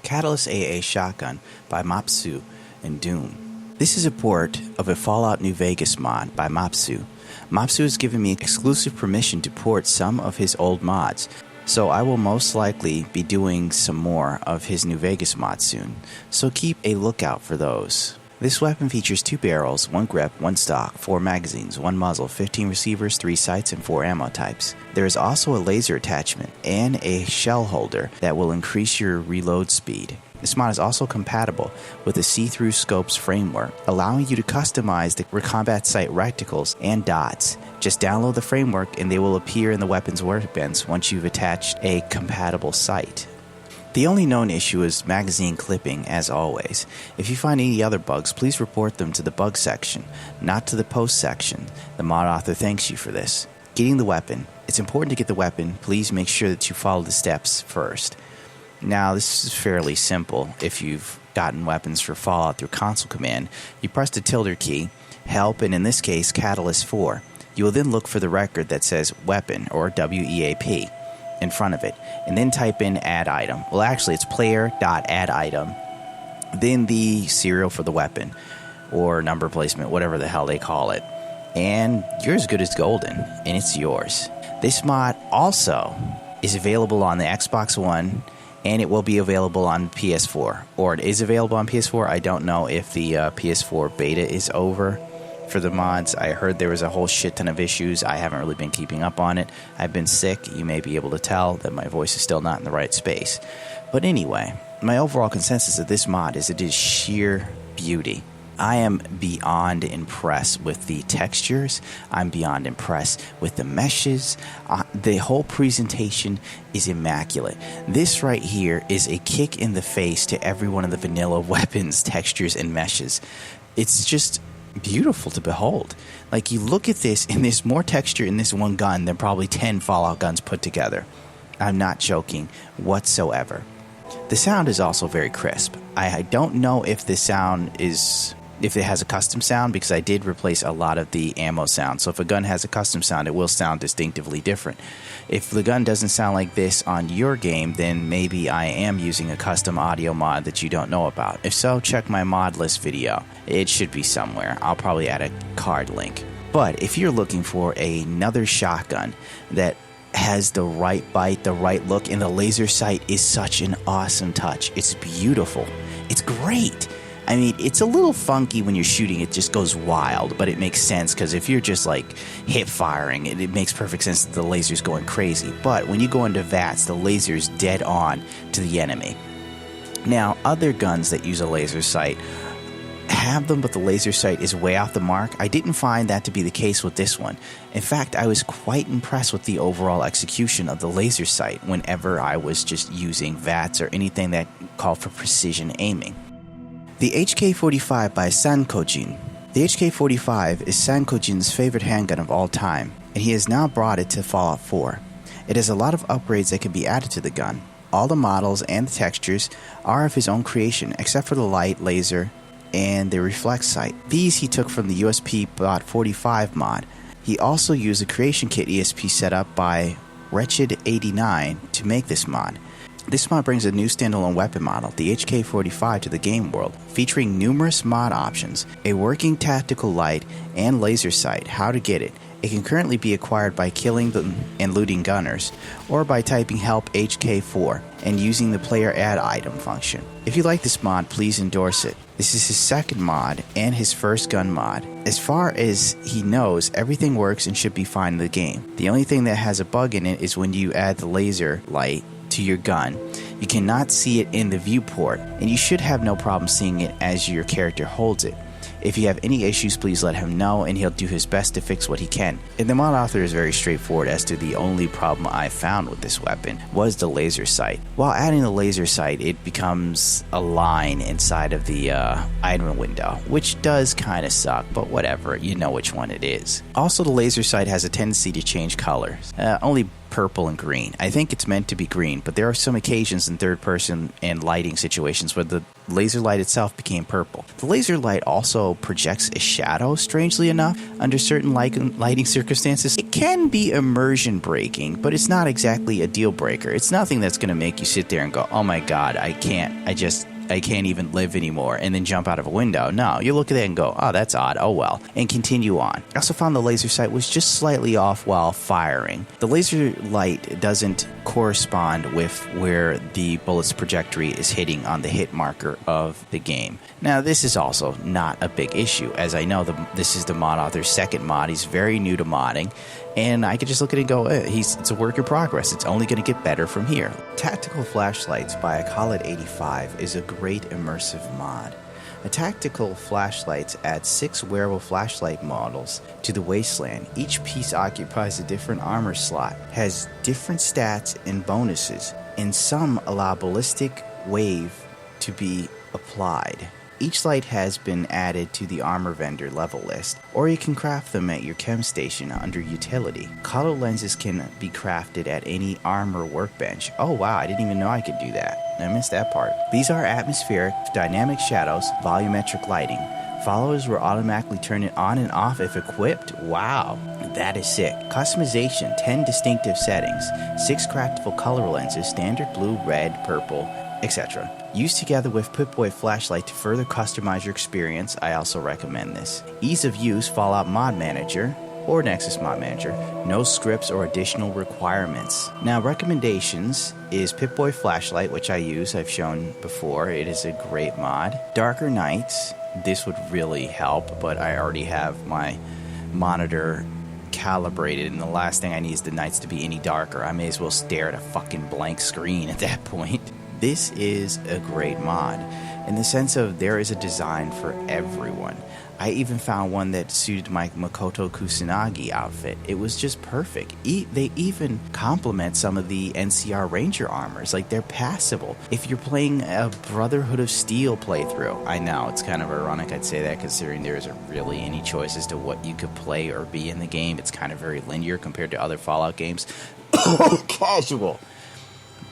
Catalyst AAS Shotgun by MAIBATSU and Doom. This is a port of a Fallout New Vegas mod by MAIBATSU. MAIBATSU has given me exclusive permission to port some of his old mods, so I will most likely be doing some more of his New Vegas mod soon, so keep a lookout for those. This weapon features 2 barrels, 1 grip, 1 stock, 4 magazines, 1 muzzle, 15 receivers, 3 sights, and 4 ammo types. There is also a laser attachment and a shell holder that will increase your reload speed. This mod is also compatible with the see-through scopes framework, allowing you to customize the combat sight reticles and dots. Just download the framework and they will appear in the weapon's workbench once you've attached a compatible sight. The only known issue is magazine clipping, as always. If you find any other bugs, please report them to the bug section, not to the post section. The mod author thanks you for this. Getting the weapon. It's important to get the weapon. Please make sure that you follow the steps first. Now, this is fairly simple. If you've gotten weapons for Fallout through console command, you press the tilde key, help, and in this case, Catalyst 4. You will then look for the record that says weapon, or WEAP, in front of it, and then type in add item. Well, actually, it's player.add item, then the serial for the weapon, or number placement, whatever the hell they call it. And you're as good as golden, and it's yours. This mod also is available on the Xbox One, and it will be available on PS4. Or it is available on PS4. I don't know if the PS4 beta is over for the mods. I heard there was a whole shit ton of issues. I haven't really been keeping up on it. I've been sick. You may be able to tell that my voice is still not in the right space. But anyway, my overall consensus of this mod is it is sheer beauty. I am beyond impressed with the textures. I'm beyond impressed with the meshes. The whole presentation is immaculate. This right here is a kick in the face to every one of the vanilla weapons, textures, and meshes. It's just beautiful to behold. Like, you look at this, and there's more texture in this one gun than probably 10 Fallout guns put together. I'm not joking whatsoever. The sound is also very crisp. I don't know if the sound is... if it has a custom sound, because I did replace a lot of the ammo sound. So if a gun has a custom sound, it will sound distinctively different. If the gun doesn't sound like this on your game, then maybe I am using a custom audio mod that you don't know about. If so, check my mod list video. It should be somewhere. I'll probably add a card link. But if you're looking for another shotgun that has the right bite, the right look, and the laser sight is such an awesome touch. It's beautiful. It's great. I mean, it's a little funky when you're shooting. It just goes wild, but it makes sense because if you're just like hip firing, it makes perfect sense that the laser's going crazy. But when you go into VATS, the laser's dead on to the enemy. Now, other guns that use a laser sight have them, but the laser sight is way off the mark. I didn't find that to be the case with this one. In fact, I was quite impressed with the overall execution of the laser sight whenever I was just using VATS or anything that called for precision aiming. The HK-45 by Sankojin. The HK-45 is Sankojin's favorite handgun of all time, and he has now brought it to Fallout 4. It has a lot of upgrades that can be added to the gun. All the models and the textures are of his own creation, except for the light, laser, and the reflex sight. These he took from the USP Bot 45 mod. He also used the creation kit ESP set up by Wretched89 to make this mod. This mod brings a new standalone weapon model, the HK-45, to the game world, featuring numerous mod options, a working tactical light, and laser sight. How to get it. It can currently be acquired by killing and looting gunners, or by typing help HK4 and using the player add item function. If you like this mod, please endorse it. This is his second mod and his first gun mod. As far as he knows, everything works and should be fine in the game. The only thing that has a bug in it is when you add the laser light to your gun. You cannot see it in the viewport, and you should have no problem seeing it as your character holds it. If you have any issues, please let him know, and he'll do his best to fix what he can. And the mod author is very straightforward as to the only problem I found with this weapon was the laser sight. While adding the laser sight, it becomes a line inside of the item window, which does kind of suck, but whatever, you know which one it is. Also, the laser sight has a tendency to change colors. Only purple and green. I think it's meant to be green, but there are some occasions in third person and lighting situations where the laser light itself became purple. The laser light also projects a shadow, strangely enough, under certain lighting circumstances. It can be immersion breaking, but it's not exactly a deal breaker. It's nothing that's going to make you sit there and go, oh my god, I can't even live anymore, and then jump out of a window. No, you look at it and go, oh, that's odd, oh well, and continue on. I also found the laser sight was just slightly off while firing. The laser light doesn't correspond with where the bullet's trajectory is hitting on the hit marker of the game. Now, this is also not a big issue, as I know this is the mod author's second mod. He's very new to modding, and I could just look at it and go, it's a work in progress. It's only going to get better from here. Tactical Flashlights by Colt85 is a great immersive mod. A tactical flashlights adds 6 wearable flashlight models to the wasteland. Each piece occupies a different armor slot, has different stats and bonuses, and some allow ballistic wave to be applied. Each light has been added to the armor vendor level list, or you can craft them at your chem station under utility. Color lenses can be crafted at any armor workbench. Oh wow, I didn't even know I could do that. I missed that part. These are atmospheric, dynamic shadows, volumetric lighting. Followers will automatically turn it on and off if equipped. Wow, that is sick. Customization, 10 distinctive settings, 6 craftable color lenses, standard blue, red, purple, etc. Used together with Pip-Boy Flashlight to further customize your experience. I also recommend this. Ease of use, Fallout Mod Manager or Nexus Mod Manager. No scripts or additional requirements. Now, recommendations is Pip-Boy Flashlight, which I use. I've shown before. It is a great mod. Darker Nights. This would really help, but I already have my monitor calibrated, and the last thing I need is the nights to be any darker. I may as well stare at a fucking blank screen at that point. This is a great mod in the sense of there is a design for everyone. I even found one that suited my Makoto Kusanagi outfit. It was just perfect. They even complement some of the NCR Ranger armors. Like, they're passable. If you're playing a Brotherhood of Steel playthrough, I know it's kind of ironic I'd say that considering there isn't really any choice as to what you could play or be in the game. It's kind of very linear compared to other Fallout games. Casual.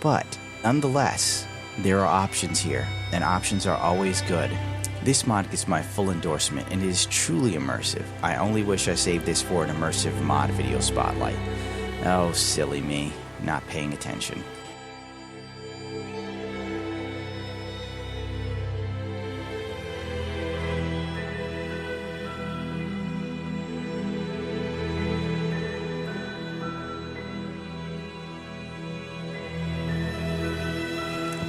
But nonetheless, there are options here, and options are always good. This mod gets my full endorsement, and it is truly immersive. I only wish I saved this for an immersive mod video spotlight. Oh, silly me, not paying attention.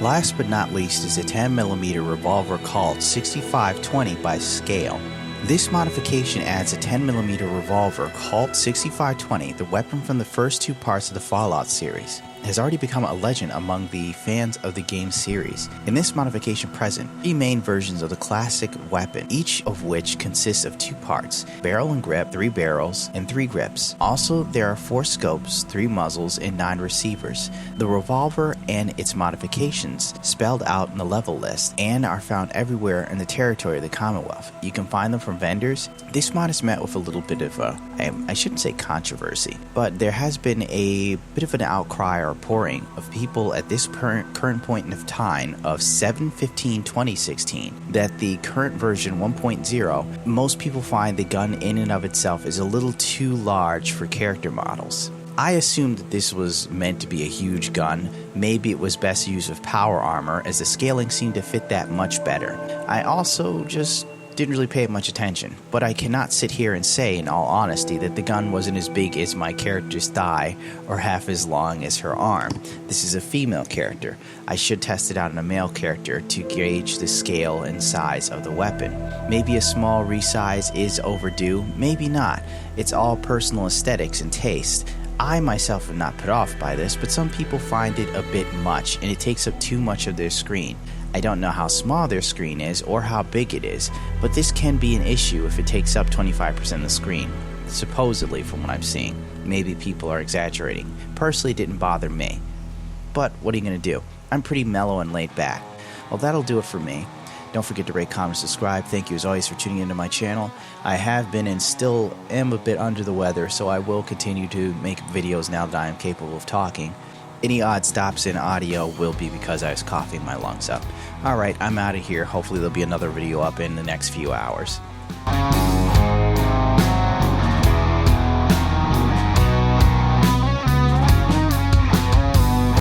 Last but not least is a 10mm Revolver Colt 6520 by Scail. This modification adds a 10mm revolver Colt 6520, the weapon from the first 2 parts of the Fallout series. It has already become a legend among the fans of the game series. In this modification present, 3 main versions of the classic weapon, each of which consists of 2 parts, barrel and grip, 3 barrels, and 3 grips. Also, there are 4 scopes, 3 muzzles, and 9 receivers. The revolver and its modifications spelled out in the level list and are found everywhere in the territory of the Commonwealth. You can find them from vendors. This mod is met with a little bit of I shouldn't say controversy, but there has been a bit of an outcry or pouring of people at this current point of time of 7/15/2016 that the current version 1.0, most people find the gun in and of itself is a little too large for character models. I assumed that this was meant to be a huge gun. Maybe it was best used with power armor, as the scaling seemed to fit that much better. I also just didn't really pay much attention, but I cannot sit here and say in all honesty that the gun wasn't as big as my character's thigh or half as long as her arm. This is a female character. I should test it out on a male character to gauge the scale and size of the weapon. Maybe a small resize is overdue, maybe not. It's all personal aesthetics and taste. I myself am not put off by this, but some people find it a bit much and it takes up too much of their screen. I don't know how small their screen is or how big it is, but this can be an issue if it takes up 25% of the screen, supposedly from what I'm seeing. Maybe people are exaggerating. Personally, it didn't bother me. But what are you going to do? I'm pretty mellow and laid back. Well, that'll do it for me. Don't forget to rate, comment, subscribe. Thank you as always for tuning into my channel. I have been and still am a bit under the weather, so I will continue to make videos now that I am capable of talking. Any odd stops in audio will be because I was coughing my lungs up. Alright, I'm out of here. Hopefully there'll be another video up in the next few hours.